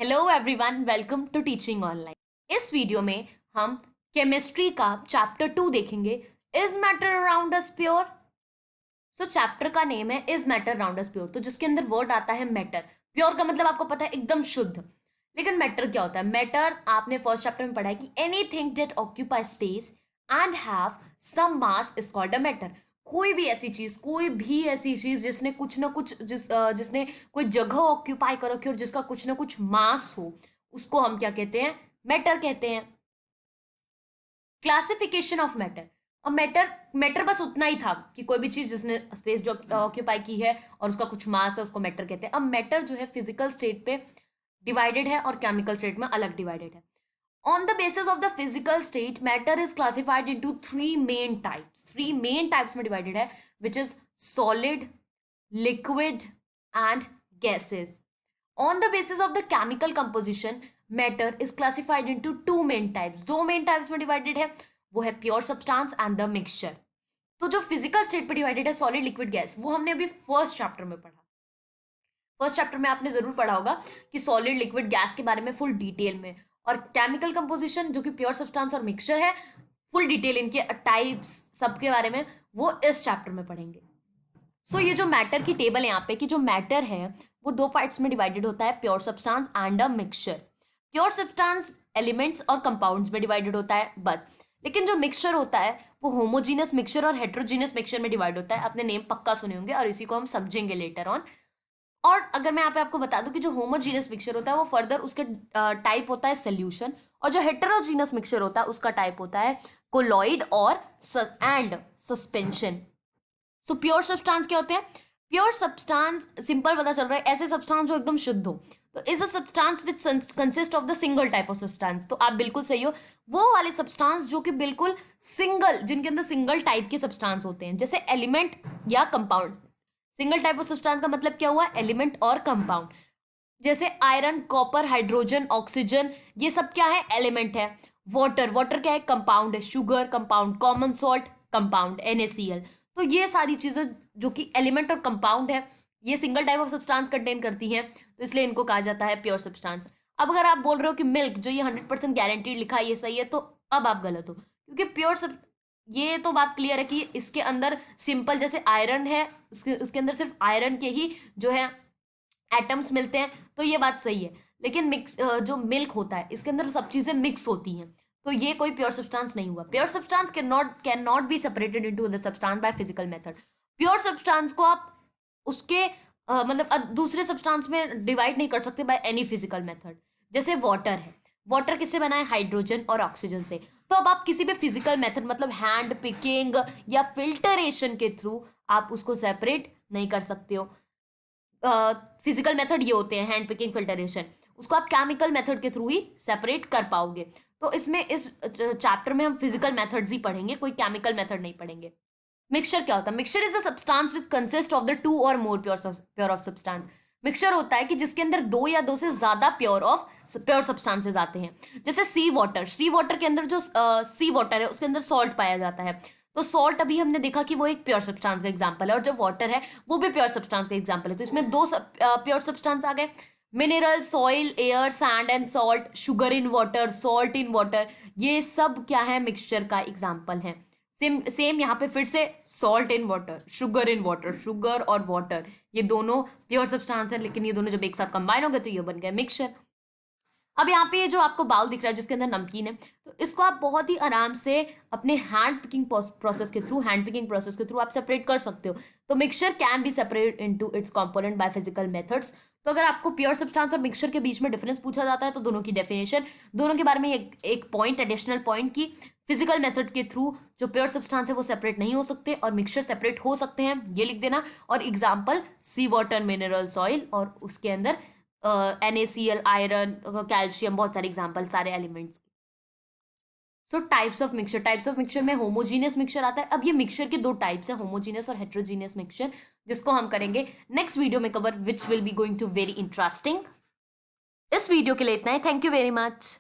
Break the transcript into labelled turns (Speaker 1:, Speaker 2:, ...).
Speaker 1: Hello everyone, welcome to teaching online. इस video में हम केमिस्ट्री का चैप्टर 2 देखेंगे, is matter around us pure. So chapter का नेम है is matter around us pure, तो जिसके अंदर वर्ड आता है मैटर। प्योर का मतलब आपको पता है एकदम शुद्ध, लेकिन मैटर क्या होता है? मैटर आपने फर्स्ट चैप्टर में पढ़ा है कि anything that occupy space and have some mass is called a matter. कोई भी ऐसी चीज, कोई भी ऐसी चीज जिसने कुछ ना कुछ जिसने कोई जगह ऑक्यूपाई कर रखी हो और जिसका कुछ ना कुछ मास हो, उसको हम क्या कहते हैं? मैटर कहते हैं। Classification of matter. और मैटर मैटर बस उतना ही था कि कोई भी चीज जिसने स्पेस जो ऑक्यूपाई की है और उसका कुछ मास है, उसको मैटर कहते हैं। अब मैटर जो है फिजिकल स्टेट पे डिवाइडेड है और केमिकल स्टेट में अलग डिवाइडेड है। On the basis of the physical state, matter is classified into three main types. Three main types में divided है, which is solid, liquid, and gases. On the basis of the chemical composition, matter is classified into two main types. दो main types में divided है, वो है pure substance and the mixture. तो जो physical state पे divided है solid, liquid, gas, वो हमने अभी first chapter में पढ़ा। फर्स्ट चैप्टर में आपने जरूर पढ़ा होगा कि सॉलिड, लिक्विड, गैस के बारे में फुल डिटेल में, और केमिकल कंपोजिशन जो कि प्योर सब्सटेंस और मिक्सचर है, फुल डिटेल इनके टाइप्स सबके बारे में वो इस चैप्टर में पढ़ेंगे। सो ये जो मैटर की टेबल है यहाँ पे, कि जो मैटर है वो दो पार्ट्स में डिवाइडेड होता है, pure substance and a mixture. Pure substance elements और कंपाउंड्स में डिवाइडेड होता है बस, लेकिन जो मिक्सचर होता है वो होमोजीनियस मिक्सचर और हेट्रोजीनियस मिक्सचर में डिवाइड होता है। अपने नेम पक्का सुने होंगे और इसी को हम समझेंगे लेटर ऑन। और अगर मैं यहाँ पे आपको बता दूं कि जो होमोजीनियस मिक्सचर होता है वो फर्दर उसके टाइप होता है सोल्यूशन, और जो हेटेरोजीनियस मिक्सचर होता है उसका टाइप होता है कोलॉइड और and suspension. So pure substance क्या होते हैं? प्योर सब्सटेंस सिंपल पता चल रहा है, ऐसे सब्सटेंस जो एकदम शुद्ध हो। तो is a substance which consist of the single type of substance. तो आप बिल्कुल सही हो, वो वाले सब्सटेंस जो कि बिल्कुल सिंगल, जिनके अंदर सिंगल टाइप के सब्सटेंस होते हैं, जैसे एलिमेंट या compound. Single type of substance का मतलब क्या हुआ? एलिमेंट और कंपाउंड। जैसे आयरन, कॉपर, हाइड्रोजन, ऑक्सीजन, ये सब क्या है? एलिमेंट है। वाटर, वाटर क्या है? कंपाउंड है। Sugar compound, common salt compound, NaCl। तो ये सारी चीजें जो कि एलिमेंट और कंपाउंड है, ये single type of substance contain करती हैं, तो इसलिए इनको कहा जाता है प्योर सब्सटेंस। अब अगर आप बोल रहे हो कि मिल्क जो ये 100% गारंटीड लिखा है ये सही है, तो अब आप गलत हो, क्योंकि प्योर ये तो बात क्लियर है कि इसके अंदर सिंपल जैसे आयरन है, उसके अंदर सिर्फ आयरन के ही जो है एटम्स मिलते हैं, तो ये बात सही है। लेकिन मिक्स जो मिल्क होता है इसके अंदर सब चीजें मिक्स होती हैं, तो ये कोई प्योर सब्सटेंस नहीं हुआ। Pure substance can not be separated into the substance by physical method. Pure substance को आप उसके मतलब दूसरे सब्सटेंस में डिवाइड नहीं कर सकते बाय एनी फिजिकल मेथड। जैसे वाटर है, वाटर किससे बना है? हाइड्रोजन और ऑक्सीजन से। तो अब आप किसी भी फिजिकल मेथड मतलब हैंड पिकिंग या फिल्टरेशन के थ्रू आप उसको सेपरेट नहीं कर सकते हो। फिजिकल मेथड ये होते हैं हैंड पिकिंग, फिल्टरेशन, उसको आप केमिकल मेथड के थ्रू ही सेपरेट कर पाओगे। तो इसमें इस चैप्टर में हम फिजिकल मेथड्स ही पढ़ेंगे, कोई केमिकल मेथड नहीं पढ़ेंगे। मिक्सचर क्या होता है? Mixture is a substance which consist of the two or more pure of substance. Mixture होता है कि जिसके अंदर दो या दो से ज्यादा प्योर सब्सटेंसेज आते हैं। जैसे सी वाटर, सी वाटर के अंदर जो सी वाटर है उसके अंदर सॉल्ट पाया जाता है, तो सॉल्ट अभी हमने देखा कि वो एक प्योर सब्सटेंस का एग्जांपल है, और जो वाटर है वो भी प्योर सब्सटेंस का एग्जांपल है। तो इसमें दो प्योर सब्सटेंस आ गए, mineral, soil, air, sand and salt, sugar in water, salt in water, ये सब क्या है? मिक्सचर का एग्जाम्पल है। सेम यहाँ पे फिर से salt in water, sugar in water, sugar और वाटर ये दोनों प्योर सब्सटेंस है, लेकिन ये दोनों जब एक साथ कंबाइन हो गए तो ये बन गया मिक्सचर। अब यहाँ पे ये जो आपको बाउल दिख रहा है जिसके अंदर नमकीन है, तो इसको आप बहुत ही आराम से अपने हैंड पिकिंग प्रोसेस के थ्रू आप सेपरेट कर सकते हो। तो mixture can be separate into its component by physical methods. तो अगर आपको प्योर सब्सटेंस और मिक्सचर के बीच में डिफरेंस पूछा जाता है तो दोनों की डेफिनेशन, दोनों के बारे में एक पॉइंट, एडिशनल पॉइंट की फिजिकल मेथड के थ्रू जो प्योर सब्सटेंस है वो सेपरेट नहीं हो सकते और मिक्सचर सेपरेट हो सकते हैं, ये लिख देना। और एग्जाम्पल सी वाटर, मिनरल, सॉइल, और उसके अंदर NaCl, आयरन, कैल्शियम, बहुत सारे एग्जाम्पल सारे एलिमेंट्स के। सो टाइप्स ऑफ मिक्सचर में होमोजीनियस मिक्सचर आता है। अब ये मिक्सचर के दो टाइप्स है, होमोजीनियस और हेट्रोजीनियस मिक्सचर, जिसको हम करेंगे नेक्स्ट वीडियो में cover, which will be going to very interesting. इस वीडियो के लिए इतना ही। Thank you very much.